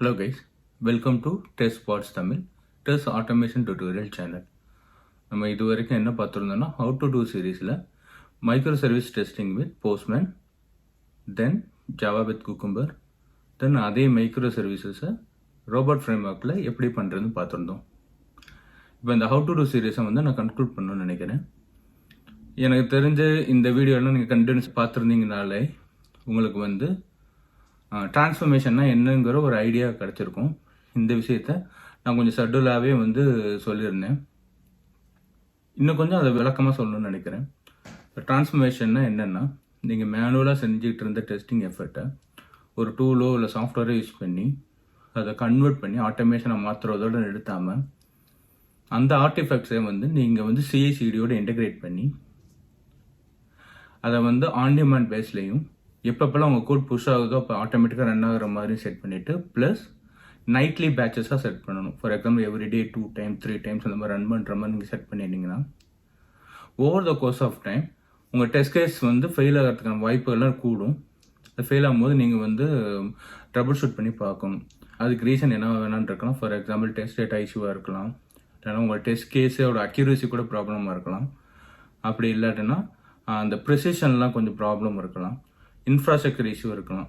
Hello guys, welcome to testbots-tamil, test automation tutorial channel. நம்ம இது வரைக்கும் என்ன பார்த்துருந்தோம்னா how to do சீரீஸில் micro service testing with Postman, then Java with Cucumber, then அதே micro சர்வீசஸை robot ஃப்ரேம்ஒர்க்கில் எப்படி பண்ணுறதுன்னு பார்த்துருந்தோம். இப்போ இந்த how to do சீரீஸை வந்து நான் கன்க்ளூட் பண்ணணும்னு நினைக்கிறேன். எனக்கு தெரிஞ்ச இந்த வீடியோலாம் நீங்கள் கண்டினியூஸ் பார்த்துருந்தீங்கனாலே உங்களுக்கு வந்து டிரான்ஸ்ஃபர்மேஷன்னா என்னங்கிற ஒரு ஐடியா கிடச்சிருக்கும். இந்த விஷயத்த நான் கொஞ்சம் ஷெட்யூலாகவே வந்து சொல்லியிருந்தேன். இன்னும் கொஞ்சம் அதை விளக்கமாக சொல்லணும்னு நினைக்கிறேன். இப்போ டிரான்ஸ்ஃபர்மேஷன்னா என்னென்னா, நீங்கள் மேனுவலாக செஞ்சுக்கிட்டு இருந்த டெஸ்டிங் எஃபர்ட்டை ஒரு டூலோ இல்லை சாஃப்ட்வேரோ யூஸ் பண்ணி அதை கன்வெர்ட் பண்ணி ஆட்டோமேஷனை மாற்றுறதோடு நிறுத்தாமல் அந்த ஆர்டிஃபேக்ட்ஸை வந்து நீங்கள் வந்து சிஐசிடியோடு இன்டெகிரேட் பண்ணி அதை வந்து ஆன் டிமாண்ட் பேஸ்லேயும் எப்பப்பெல்லாம் உங்கள் கோட் புஷ் ஆகுதோ அப்போ ஆட்டோமேட்டிக்காக ரன் ஆகிற மாதிரி செட் பண்ணிவிட்டு ப்ளஸ் நைட்லி பேட்சஸாக செட் பண்ணணும். For example everyday 2 times 3 times அந்த மாதிரி ரன் பண்ணுற மாதிரி நீங்கள் செட் பண்ணிட்டீங்கன்னா over the course of time உங்கள் டெஸ்ட் கேஸ் வந்து ஃபெயில் ஆகிறதுக்கான வாய்ப்புகள்லாம் கூடும். அது ஃபெயில் ஆகும்போது நீங்கள் வந்து ட்ரபிள் ஷூட் பண்ணி பார்க்கணும். அதுக்கு ரீசன் என்ன வேணான்னு இருக்கலாம். ஃபார் எக்ஸாம்பிள் டெஸ்ட் டேட்டா இஷ்யூவாக இருக்கலாம், இல்லைனா உங்கள் டெஸ்ட் கேஸோட அக்யூரேசி கூட ப்ராப்ளமாக இருக்கலாம். அப்படி இல்லாட்டினா அந்த ப்ரிசிஷன்லாம் கொஞ்சம் ப்ராப்ளம் இருக்கலாம், இன்ஃப்ராஸ்ட்ரக்சர் இஷ்யூ இருக்கலாம்.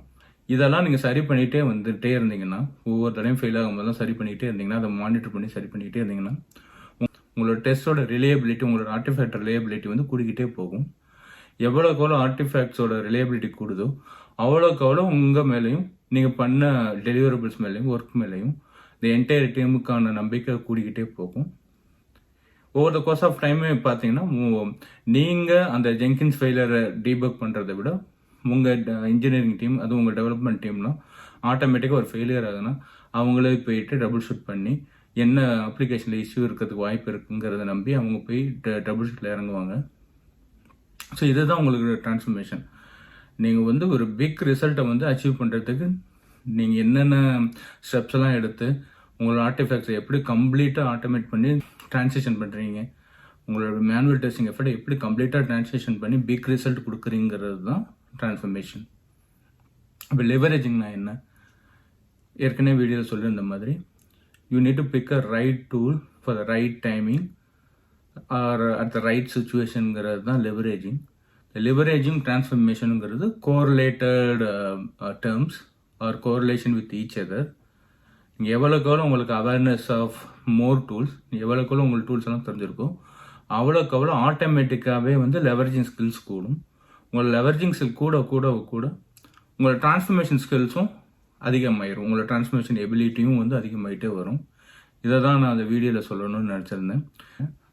இதெல்லாம் நீங்கள் சரி பண்ணிகிட்டே வந்துகிட்டே இருந்தீங்கன்னா, ஒவ்வொரு தடையும் ஃபெயில் ஆகும்போது சரி பண்ணிகிட்டே இருந்தீங்கன்னா, அதை மானிட்டர் பண்ணி சரி பண்ணிகிட்டே இருந்தீங்கன்னா உங்களோட டெஸ்ட்டோட ரிலையபிலிட்டி, உங்களோட ஆர்டிஃபேக்ட் ரிலையபிலிட்டி வந்து கூடிக்கிட்டே போகும். எவ்வளோக்கு எவ்வளோ ஆர்டிஃபேக்ட்ஸோட ரிலையபிலிட்டி கூடுதோ அவ்வளோக்கு எவ்வளோ உங்கள் மேலேயும் நீங்கள் பண்ண டெலிவரபிள்ஸ் மேலேயும் ஒர்க் மேலேயும் இந்த என்டையர் டீமுக்கான நம்பிக்கை கூடிக்கிட்டே போகும். ஓவர் த கோர்ஸ் ஆஃப் டைமே பார்த்தீங்கன்னா நீங்கள் அந்த ஜெங்கின்ஸ் ஃபெயிலரை டீபக் பண்ணுறதை விட உங்கள் இன்ஜினியரிங் டீம், அது உங்கள் டெவலப்மெண்ட் டீம்லாம் ஆட்டோமேட்டிக்காக ஒரு ஃபெயிலியர் ஆகுதுன்னா அவங்களே போயிட்டு டபுள் ஷூட் பண்ணி என்ன அப்ளிகேஷனில் இஷ்யூ இருக்கிறதுக்கு வாய்ப்பு இருக்குங்கிறத நம்பி அவங்க போய் டபுள் ஷூட்டில் இறங்குவாங்க. ஸோ இதுதான் உங்களுக்கு டிரான்ஸ்ஃபர்மேஷன். நீங்கள் வந்து ஒரு பிக் ரிசல்ட்டை வந்து அச்சீவ் பண்ணுறதுக்கு நீங்கள் என்னென்ன ஸ்டெப்ஸ் எல்லாம் எடுத்து உங்களோட ஆர்டிஃபேக்ட்ஸை எப்படி கம்ப்ளீட்டாக ஆட்டோமேட் பண்ணி டிரான்சிஷன் பண்ணுறீங்க, உங்களோட மேனுவல் டெஸ்டிங் எஃபர்ட்டை எப்படி கம்ப்ளீட்டாக டிரான்சிஷன் பண்ணி பிக் ரிசல்ட் கொடுக்குறீங்கிறது தான் டிரான்ஸ்ஃபர்மேஷன். இப்போ லெவரேஜிங்னா என்ன, ஏற்கனவே வீடியோவில் சொல்லியிருந்த மாதிரி you need to pick a right tool for the right timing or at the right சுச்சுவேஷனுங்கிறது தான் லெவரேஜிங். லெவரேஜிங் டிரான்ஸ்ஃபர்மேஷனுங்கிறது correlated terms are correlation with each other. நீங்கள் எவ்வளோக்கு எவ்வளோ உங்களுக்கு அவேர்னஸ் ஆஃப் மோர் டூல்ஸ், எவ்வளோக்கு எவ்வளோ உங்களுக்கு டூல்ஸ் எல்லாம் தெரிஞ்சிருக்கும் அவ்வளோக்கு அவ்வளோ ஆட்டோமேட்டிக்காகவே வந்து லெவரேஜிங் ஸ்கில்ஸ் கூடும். உங்களோட லெவரேஜிங் ஸ்கில் கூட கூட கூட உங்களோட டிரான்ஸ்ஃபர்மேஷன் ஸ்கில்ஸும் அதிகமாயிரும், உங்களோட டிரான்ஸ்ஃபர்மேஷன் எபிலிட்டியும் வந்து அதிகமாகிட்டே வரும். இதை தான் நான் அந்த வீடியோவில் சொல்லணும்னு நினச்சிருந்தேன்.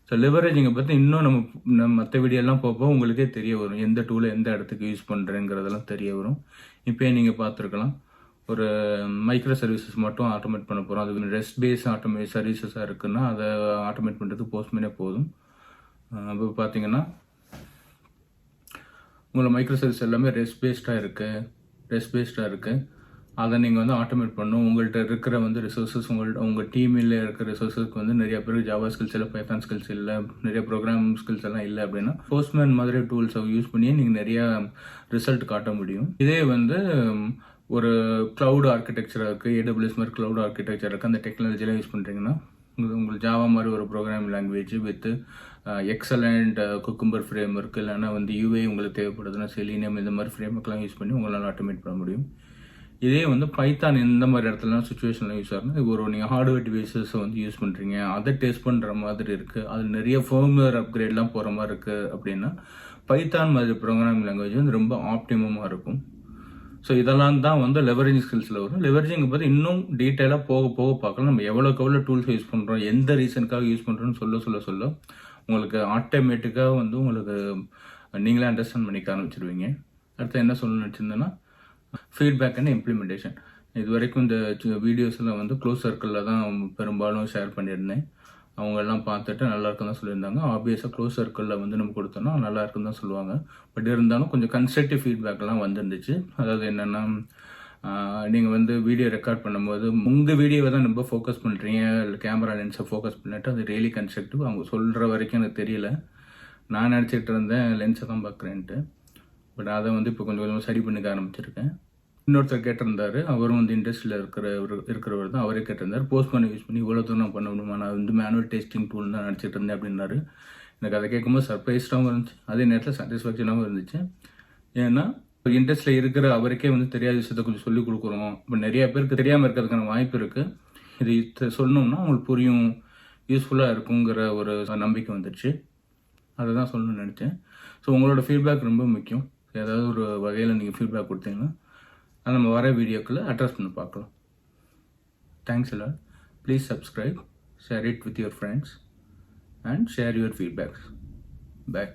ஸோ லெவரேஜிங்கை பற்றி இன்னும் நம்ம மற்ற வீடியோலாம் போக உங்களுக்கே தெரிய வரும், எந்த டூலை எந்த இடத்துக்கு யூஸ் பண்ணுறேங்கிறதெல்லாம் தெரிய வரும். இப்போயே நீங்கள் பார்த்துருக்கலாம், ஒரு மைக்ரோ சர்வீசஸ் மட்டும் ஆட்டோமேட் பண்ண போகிறோம். அது ரெஸ்ட் பேஸ் ஆட்டோமேட் சர்வீசஸாக இருக்குன்னா அதை ஆட்டோமேட் பண்ணுறதுக்கு போஸ்ட்மேனே போதும். இப்போ பார்த்தீங்கன்னா உங்களோட மைக்ரோ சர்வீஸ் எல்லாமே ரெஸ்ட் பேஸ்டாக இருக்குது. அதை நீங்கள் வந்து ஆட்டோமேட் பண்ணணும். உங்கள்கிட்ட இருக்கிற வந்து ரிசோர்ஸஸ், உங்கள் டீமில் இருக்கிற ரிசோர்ஸஸ்க்கு வந்து நிறைய பேருக்கு ஜாவா ஸ்கில்ஸ் இல்லை, பைத்தான் ஸ்கில்ஸ் இல்லை, நிறைய ப்ரோக்ராம் ஸ்கில்ஸ் எல்லாம் இல்லை அப்படின்னா போஸ்ட்மேன் மாதிரி டூல்ஸை யூஸ் பண்ணி நீங்கள் நிறையா ரிசல்ட் காட்ட முடியும். இதே வந்து ஒரு க்ளவுட் ஆர்கிடெக்சராக இருக்குது, ஏடபிள்யூஎஸ் மாதிரி க்ளவுட் ஆர்கிடெக்சர் இருக்குது, அந்த டெக்னாலஜிலாம் யூஸ் பண்ணுறீங்கன்னா உங்களுக்கு ஜாவா மாதிரி ஒரு programming language with excellent cucumber frame work, இல்லைன்னா வந்து யூஏ உங்களுக்கு தேவைப்படுதுன்னா செலினியம், இந்த மாதிரி ஃப்ரேம் ஒர்க்லாம் யூஸ் பண்ணி உங்களால் ஆட்டோமேட் பண்ண முடியும். இதே வந்து பைத்தான் இந்த மாதிரி இடத்துலலாம் சுச்சுவேஷன்லாம் யூஸ் ஆகுது. ஒரு நீங்கள் ஹார்ட்வேர் டிவைசஸை வந்து யூஸ் பண்ணுறீங்க, அதை டெஸ்ட் பண்ணுற மாதிரி இருக்குது, அது நிறைய ஃபர்ம்வேர் அப்கிரேட்லாம் போகிற மாதிரி இருக்குது அப்படின்னா பைத்தான் மாதிரி ப்ரோக்ராமிங் லாங்குவேஜ் வந்து ரொம்ப ஆப்டிமமாக இருக்கும். ஸோ இதெல்லாம் தான் வந்து லெவரேஜிங் ஸ்கில்ஸில் வரும். லெவரேஜிங்கை பற்றி இன்னும் டீட்டெயிலாக போக பார்க்கலாம். நம்ம எவ்வளோக்கு எவ்வளோ டூல்ஸ் யூஸ் பண்ணுறோம், எந்த ரீசனுக்காக யூஸ் பண்ணுறோன்னு சொல்ல உங்களுக்கு ஆட்டோமேட்டிக்காக வந்து உங்களுக்கு நீங்களே அண்டர்ஸ்டாண்ட் பண்ணிக்க ஆரம்பிச்சிருவீங்க. அடுத்து என்ன சொல்லணும்னு வச்சுருந்தேன்னா ஃபீட்பேக் அண்ட் இம்ப்ளிமெண்டேஷன். இது வரைக்கும் இந்த வீடியோஸில் வந்து க்ளோஸ் சர்க்கிளில் தான் பெரும்பாலும் ஷேர் பண்ணியிருந்தேன். அவங்கெல்லாம் பார்த்துட்டு நல்லா இருக்குன்னு தான் சொல்லியிருந்தாங்க. ஆப்வியஸாக க்ளோஸ் சர்க்கிளில் வந்து நம்ம கொடுத்தோன்னா நல்லா இருக்குன்னு தான் சொல்லுவாங்க. பட் இருந்தாலும் கொஞ்சம் கன்ஸ்ட்ரக்டிவ் ஃபீட்பேக்லாம் வந்துருந்துச்சு. அதாவது என்னென்னா, நீங்கள் வந்து வீடியோ ரெக்கார்ட் பண்ணும்போது உங்கள் வீடியோவை தான் ரொம்ப ஃபோக்கஸ் பண்ணுறீங்க, இல்லை கேமரா லென்ஸை ஃபோக்கஸ் பண்ணிட்டு அது ரியலி கன்ஸ்ட்ரக்டிவ். அவங்க சொல்கிற வரைக்கும் எனக்கு தெரியல, நான் நினச்சிட்டு இருந்தேன் லென்ஸை தான் பார்க்குறேன்ட்டு. பட் அதை வந்து இப்போ கொஞ்சம் கொஞ்சம் சரி பண்ணிக்க ஆரம்பிச்சிருக்கேன். இன்னொருத்தர் கேட்டிருந்தாரு, அவரும் வந்து இண்டஸ்ட்ரியில் இருக்கிறவர் தான். அவரே கேட்டிருந்தார், போஸ்ட் பண்ண யூஸ் பண்ணி இவ்வளோ தூரம் நான் பண்ண முடியுமா, நான் வந்து மேனுவல் டெஸ்டிங் டூல் தான் நினச்சிட்டு இருந்தேன் அப்படின்னாரு. எனக்கு அதை கேட்கும்போது சர்ப்ரைஸ்டாகவும் இருந்துச்சு, அதே நேரத்தில் சாட்டிஸ்ஃபேக்ஷனாகவும் இருந்துச்சு. ஏன்னா இண்டஸ்ட்ரியில் இருக்கிற அவருக்கே வந்து தெரியாத விஷயத்த கொஞ்சம் சொல்லிக் கொடுக்குறோம். இப்போ நிறைய பேருக்கு தெரியாமல் இருக்கிறதுக்கான வாய்ப்பு இருக்குது. இது சொல்லணும்னா அவங்களுக்கு புரியும், யூஸ்ஃபுல்லாக இருக்குங்கிற ஒரு நம்பிக்கை வந்துடுச்சு. அதை தான் சொல்லணும்னு நினச்சேன். ஸோ உங்களோட ஃபீட்பேக் ரொம்ப முக்கியம். ஏதாவது ஒரு வகையில் நீங்கள் ஃபீட்பேக் கொடுத்தீங்கன்னா அதை நம்ம வர வீடியோக்களை அட்ரஸ் பண்ணி பார்க்கலாம். தேங்க்ஸ் எல்லாம். Please subscribe, share it with your friends and share your feedbacks. By.